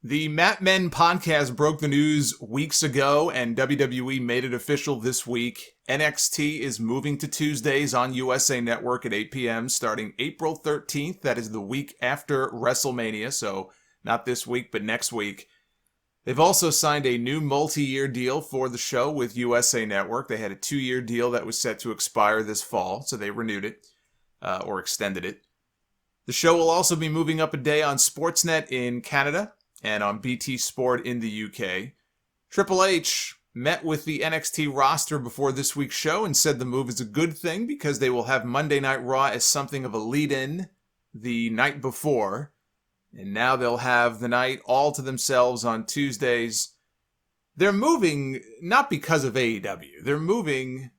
The Mat Men podcast broke the news weeks ago, and WWE made it official this week. NXT is moving to Tuesdays on USA Network at 8 p.m. starting April 13th. That is the week after WrestleMania, so not this week, but next week. They've also signed a new multi-year deal for the show with USA Network. They had a 2-year deal that was set to expire this fall, so they renewed it, or extended it. The show will also be moving up a day on Sportsnet in Canada and on BT Sport in the UK. Triple H met with the NXT roster before this week's show and said the move is a good thing because they will have Monday Night Raw as something of a lead-in the night before. And now they'll have the night all to themselves on Tuesdays. They're moving not because of AEW. They're moving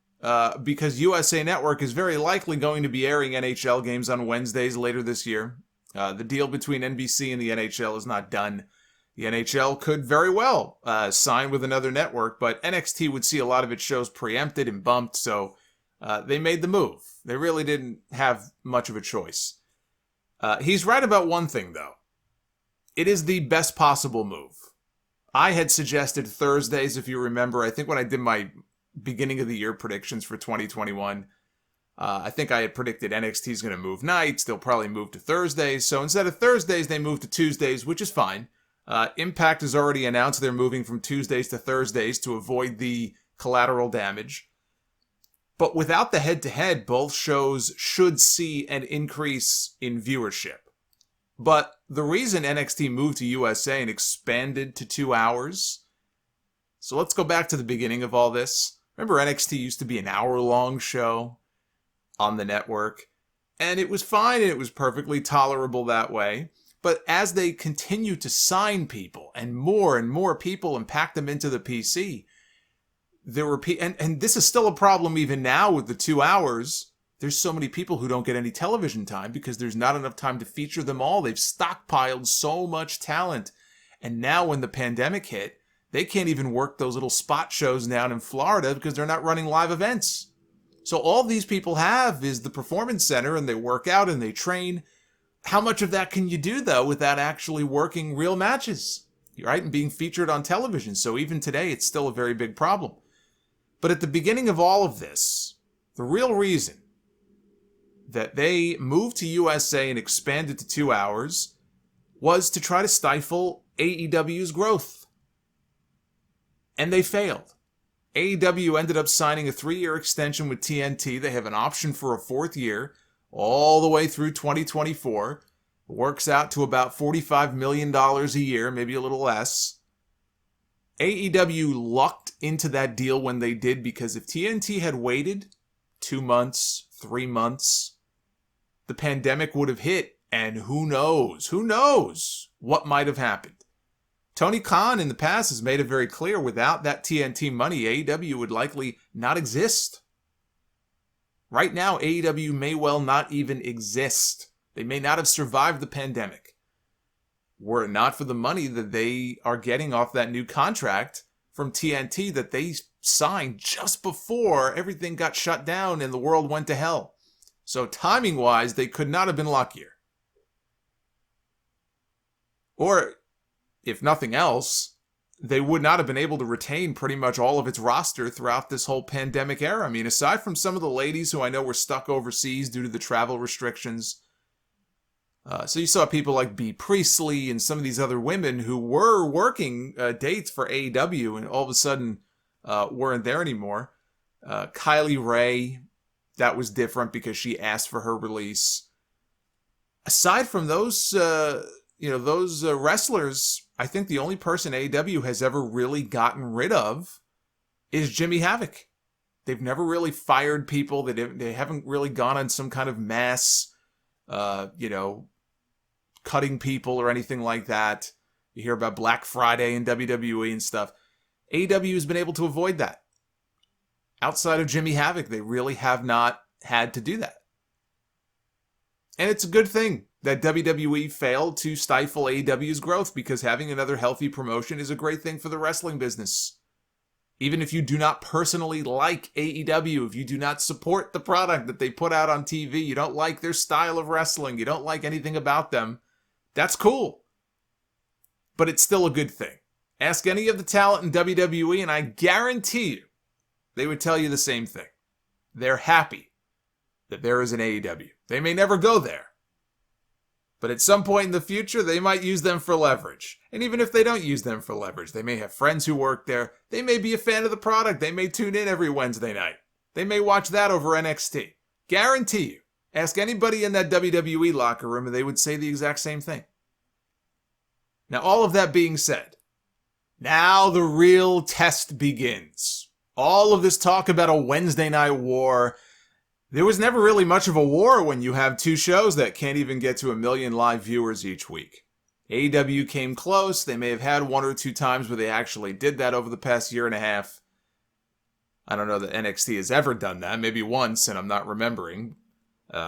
because USA Network is very likely going to be airing NHL games on Wednesdays later this year. The deal between NBC and the NHL is not done. The NHL could very well sign with another network, but NXT would see a lot of its shows preempted and bumped, so they made the move. They really didn't have much of a choice. He's right about one thing, though. It is the best possible move. I had suggested Thursdays, if you remember. I think when I did my beginning of the year predictions for 2021, I think I had predicted NXT is going to move nights. They'll probably move to Thursdays. So instead of Thursdays, they move to Tuesdays, which is fine. Impact has already announced they're moving from Tuesdays to Thursdays to avoid the collateral damage. But without the head-to-head, both shows should see an increase in viewership. But the reason NXT moved to USA and expanded to 2 hours... So let's go back to the beginning of all this. Remember, NXT used to be an hour-long show on the network, and it was fine and it was perfectly tolerable that way. But as they continue to sign people and more people and pack them into the PC, there were and this is still a problem even now with the 2 hours. There's so many people who don't get any television time because there's not enough time to feature them all. They've stockpiled so much talent, and now when the pandemic hit, they can't even work those little spot shows down in Florida because they're not running live events. So all these people have is the performance center, and they work out and they train. How much of that can you do, though, without actually working real matches, right, and being featured on television? So even today, it's still a very big problem. But at the beginning of all of this, the real reason that they moved to USA and expanded to 2 hours was to try to stifle AEW's growth. And they failed. AEW ended up signing a 3-year extension with TNT. They have an option for a 4th year, all the way through 2024. It works out to about $45 million a year, maybe a little less. AEW lucked into that deal when they did, because if TNT had waited 2 months, 3 months, the pandemic would have hit, and who knows what might have happened. Tony Khan in the past has made it very clear, without that TNT money, AEW would likely not exist. Right now, AEW may well not even exist. They may not have survived the pandemic. Were it not for the money that they are getting off that new contract from TNT that they signed just before everything got shut down and the world went to hell. So timing-wise, they could not have been luckier. Or, if nothing else, they would not have been able to retain pretty much all of its roster throughout this whole pandemic era. I mean, aside from some of the ladies who I know were stuck overseas due to the travel restrictions. So you saw people like Bea Priestley and some of these other women who were working dates for AEW and all of a sudden weren't there anymore. Kylie Ray, that was different because she asked for her release. Aside from those, those wrestlers, I think the only person AEW has ever really gotten rid of is Jimmy Havoc. They've never really fired people. They haven't really gone on some kind of mass, cutting people or anything like that. You hear about Black Friday and WWE and stuff. AEW has been able to avoid that. Outside of Jimmy Havoc, they really have not had to do that. And it's a good thing that WWE failed to stifle AEW's growth, because having another healthy promotion is a great thing for the wrestling business. Even if you do not personally like AEW, if you do not support the product that they put out on TV, you don't like their style of wrestling, you don't like anything about them, that's cool. but it's still a good thing. Ask any of the talent in WWE, and I guarantee you, they would tell you the same thing. They're happy that there is an AEW. They may never go there, but at some point in the future, they might use them for leverage. And even if they don't use them for leverage, they may have friends who work there. They may be a fan of the product. They may tune in every Wednesday night. They may watch that over NXT. Guarantee you. Ask anybody in that WWE locker room and they would say the exact same thing. Now, all of that being said, now the real test begins. All of this talk about a Wednesday night war. There was never really much of a war when you have two shows that can't even get to 1 million live viewers each week. AEW came close. They may have had 1 or 2 times where they actually did that over the past year and a half. I don't know that NXT has ever done that. Maybe once, and I'm not remembering.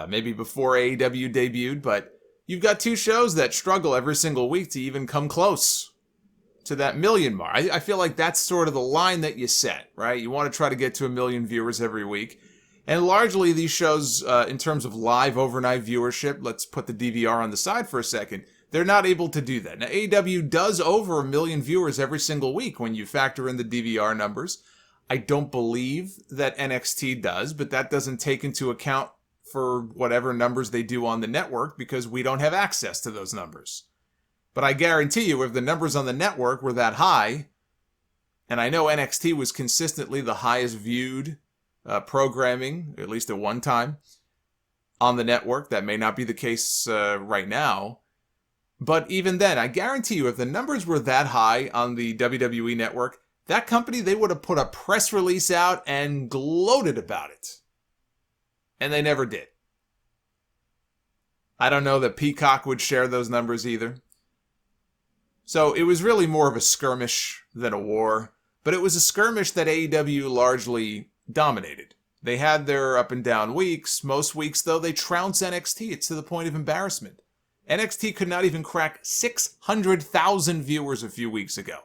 Maybe before AEW debuted, but you've got 2 shows that struggle every single week to even come close to that 1 million mark. I feel like that's sort of the line that you set, right? You want to try to get to 1 million viewers every week. And largely these shows, in terms of live overnight viewership, let's put the DVR on the side for a second, they're not able to do that. Now, AEW does over 1 million viewers every single week when you factor in the DVR numbers. I don't believe that NXT does, but that doesn't take into account for whatever numbers they do on the network because we don't have access to those numbers. But I guarantee you, if the numbers on the network were that high, and I know NXT was consistently the highest viewed programming, at least at one time, on the network. That may not be the case right now. But even then, I guarantee you, if the numbers were that high on the WWE network, that company, they would have put a press release out and gloated about it. And they never did. I don't know that Peacock would share those numbers either. So it was really more of a skirmish than a war. But it was a skirmish that AEW largely dominated. They had their up and down weeks. Most weeks, though, they trounce NXT. It's to the point of embarrassment. NXT could not even crack 600,000 viewers a few weeks ago.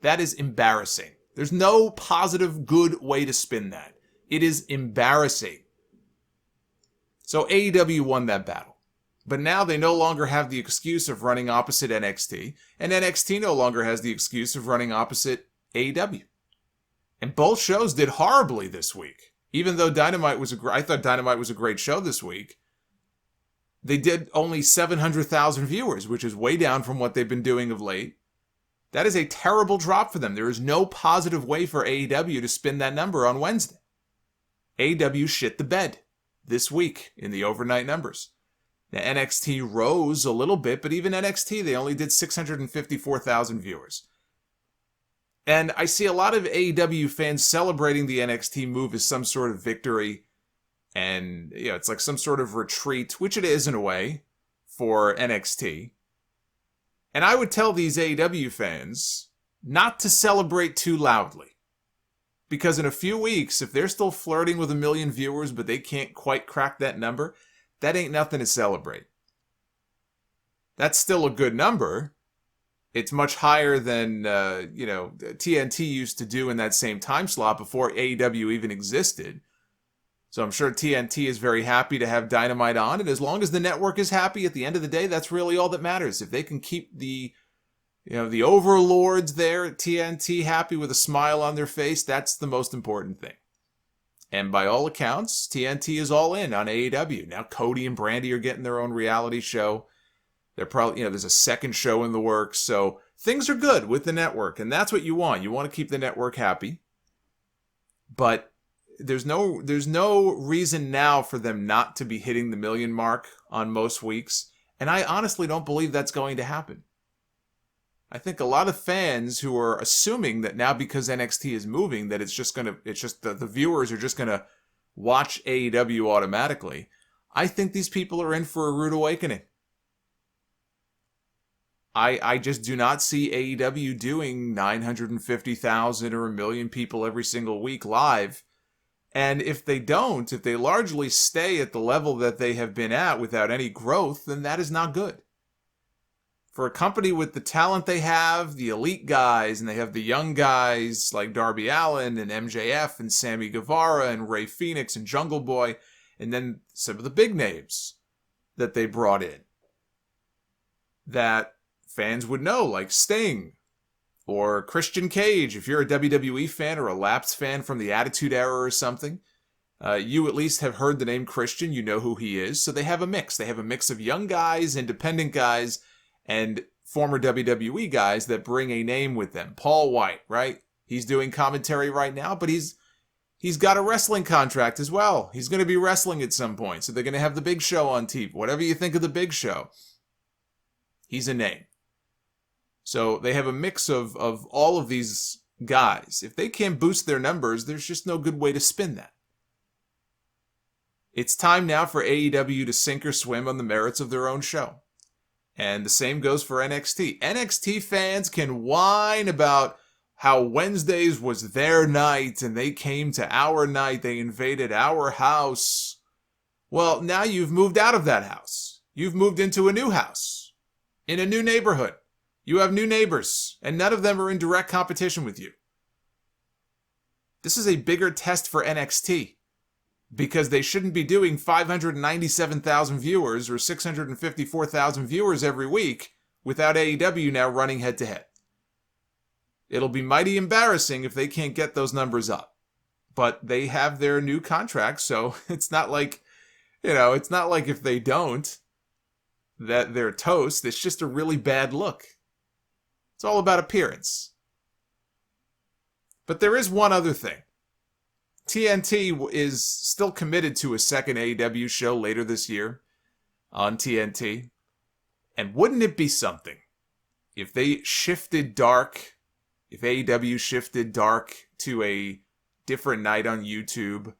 That is embarrassing. There's no positive, good way to spin that. It is embarrassing. So AEW won that battle. But now they no longer have the excuse of running opposite NXT, and NXT no longer has the excuse of running opposite AEW. And both shows did horribly this week. Even though Dynamite was I thought Dynamite was a great show this week, they did only 700,000 viewers, which is way down from what they've been doing of late. That is a terrible drop for them. There is no positive way for AEW to spin that number on Wednesday. AEW shit the bed this week in the overnight numbers. Now, NXT rose a little bit, but even NXT, they only did 654,000 viewers. And I see a lot of AEW fans celebrating the NXT move as some sort of victory. And, it's like some sort of retreat, which it is in a way, for NXT. And I would tell these AEW fans not to celebrate too loudly. Because in a few weeks, if they're still flirting with 1 million viewers, but they can't quite crack that number, that ain't nothing to celebrate. That's still a good number. It's much higher than, TNT used to do in that same time slot before AEW even existed. So I'm sure TNT is very happy to have Dynamite on. And as long as the network is happy, at the end of the day, that's really all that matters. If they can keep the overlords there at TNT happy with a smile on their face, that's the most important thing. And by all accounts, TNT is all in on AEW. Now Cody and Brandy are getting their own reality show. They're probably, there's a second show in the works. So things are good with the network. And that's what you want. You want to keep the network happy. But there's no reason now for them not to be hitting the 1 million mark on most weeks. And I honestly don't believe that's going to happen. I think a lot of fans who are assuming that now because NXT is moving, that the viewers are just going to watch AEW automatically. I think these people are in for a rude awakening. I just do not see AEW doing 950,000 or 1 million people every single week live. And if they largely stay at the level that they have been at without any growth, then that is not good. For a company with the talent they have, the elite guys, and they have the young guys like Darby Allin and MJF and Sammy Guevara and Rey Fenix and Jungle Boy, and then some of the big names that they brought in, that fans would know, like Sting or Christian Cage. If you're a WWE fan or a lapsed fan from the Attitude Era or something, you at least have heard the name Christian. You know who he is. So they have a mix. They have a mix of young guys, independent guys, and former WWE guys that bring a name with them. Paul Wight, right? He's doing commentary right now, but he's got a wrestling contract as well. He's going to be wrestling at some point. So they're going to have the Big Show on TV. Whatever you think of the Big Show, he's a name. So they have a mix of all of these guys. If they can't boost their numbers, there's just no good way to spin that. It's time now for AEW to sink or swim on the merits of their own show. And the same goes for NXT. NXT fans can whine about how Wednesdays was their night and they came to our night. They invaded our house. Well, now you've moved out of that house. You've moved into a new house in a new neighborhood. You have new neighbors, and none of them are in direct competition with you. This is a bigger test for NXT because they shouldn't be doing 597,000 viewers or 654,000 viewers every week without AEW now running head-to-head. It'll be mighty embarrassing if they can't get those numbers up. But they have their new contract, so it's not like, it's not like if they don't, that they're toast. It's just a really bad look. It's all about appearance. But there is one other thing. TNT is still committed to a second AEW show later this year on TNT. And wouldn't it be something if they shifted dark, if AEW shifted dark to a different night on YouTube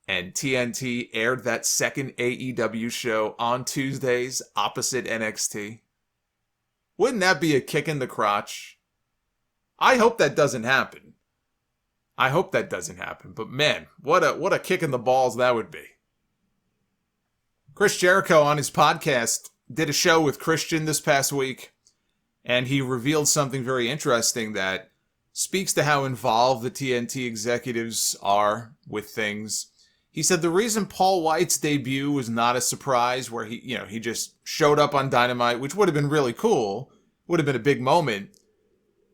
and TNT aired that second AEW show on Tuesdays opposite NXT? Wouldn't that be a kick in the crotch? I hope that doesn't happen. But man, what a kick in the balls that would be. Chris Jericho on his podcast did a show with Christian this past week, and he revealed something very interesting that speaks to how involved the TNT executives are with things. He said the reason Paul Wight's debut was not a surprise, where he just showed up on Dynamite, which would have been really cool, would have been a big moment.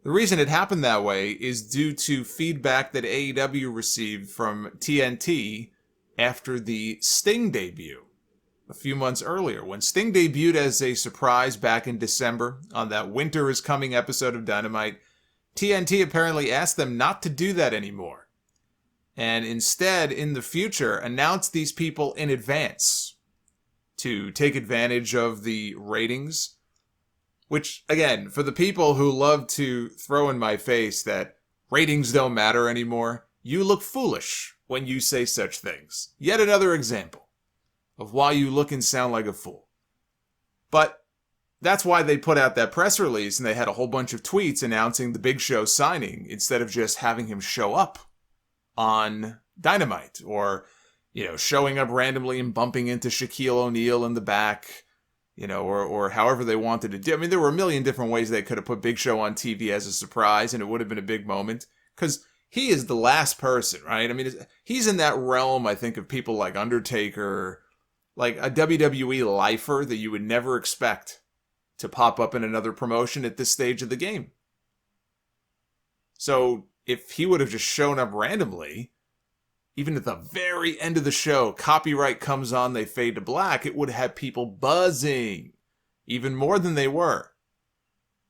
The reason it happened that way is due to feedback that AEW received from TNT after the Sting debut a few months earlier. When Sting debuted as a surprise back in December on that Winter is Coming episode of Dynamite, TNT apparently asked them not to do that anymore. And instead, in the future, announce these people in advance to take advantage of the ratings. Which, again, for the people who love to throw in my face that ratings don't matter anymore, you look foolish when you say such things. Yet another example of why you look and sound like a fool. But that's why they put out that press release and they had a whole bunch of tweets announcing the Big Show signing instead of just having him show up on Dynamite or, showing up randomly and bumping into Shaquille O'Neal in the back, or however they wanted to do. I mean, there were a million different ways they could have put Big Show on TV as a surprise and it would have been a big moment because he is the last person, right? I mean, he's in that realm, I think, of people like Undertaker, like a WWE lifer that you would never expect to pop up in another promotion at this stage of the game. So if he would have just shown up randomly, even at the very end of the show, copyright comes on, they fade to black, it would have had people buzzing even more than they were.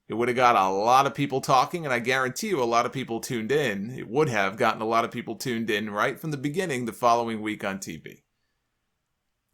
It would have got a lot of people talking, and I guarantee you a lot of people tuned in. It would have gotten a lot of people tuned in right from the beginning the following week on TV.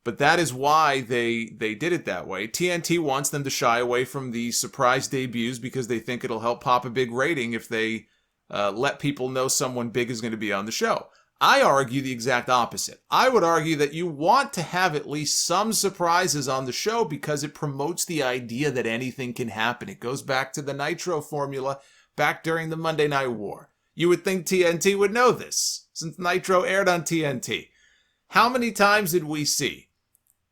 But that is why they did it that way. TNT wants them to shy away from the surprise debuts because they think it'll help pop a big rating if they let people know someone big is going to be on the show. I argue the exact opposite. I would argue that you want to have at least some surprises on the show because it promotes the idea that anything can happen. It goes back to the Nitro formula back during the Monday Night War. You would think TNT would know this since Nitro aired on TNT. How many times did we see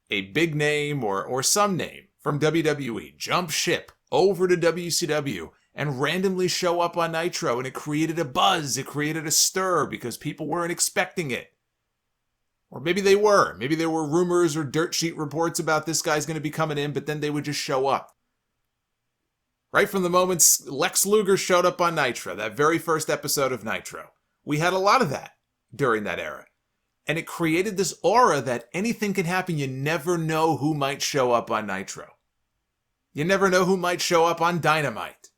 a big name or some name from WWE jump ship over to WCW and randomly show up on Nitro, and it created a buzz, it created a stir because people weren't expecting it? Or maybe they were. Maybe there were rumors or dirt sheet reports about this guy's going to be coming in, but then they would just show up. Right from the moment Lex Luger showed up on Nitro, that very first episode of Nitro. We had a lot of that during that era. And it created this aura that anything can happen. You never know who might show up on Nitro. You never know who might show up on Dynamite.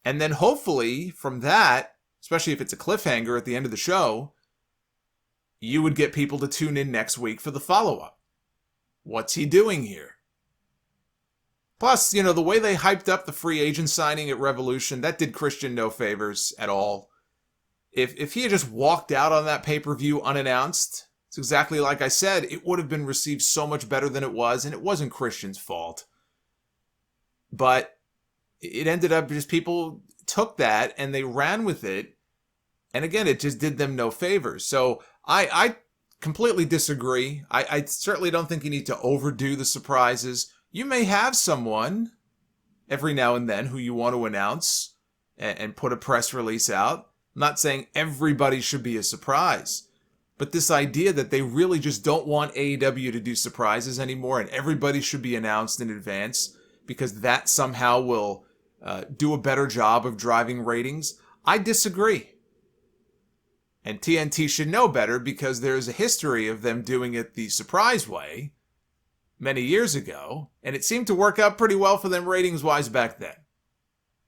And then hopefully from that, especially if it's a cliffhanger at the end of the show, you would get people to tune in next week for the follow-up. What's he doing here? Plus, the way they hyped up the free agent signing at Revolution, that did Christian no favors at all. If he had just walked out on that pay-per-view unannounced, it's exactly like I said, it would have been received so much better than it was, and it wasn't Christian's fault. But it ended up just people took that and they ran with it, and again, it just did them no favors. So I completely disagree. I certainly don't think you need to overdo the surprises. You may have someone every now and then who you want to announce and put a press release out. I'm not saying everybody should be a surprise, but this idea that they really just don't want AEW to do surprises anymore and everybody should be announced in advance because that somehow will do a better job of driving ratings, I disagree. And TNT should know better because there's a history of them doing it the surprise way many years ago, and it seemed to work out pretty well for them ratings-wise back then.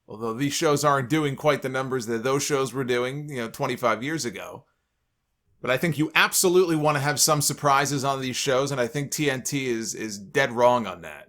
Although these shows aren't doing quite the numbers that those shows were doing, 25 years ago. But I think you absolutely want to have some surprises on these shows, and I think TNT is dead wrong on that.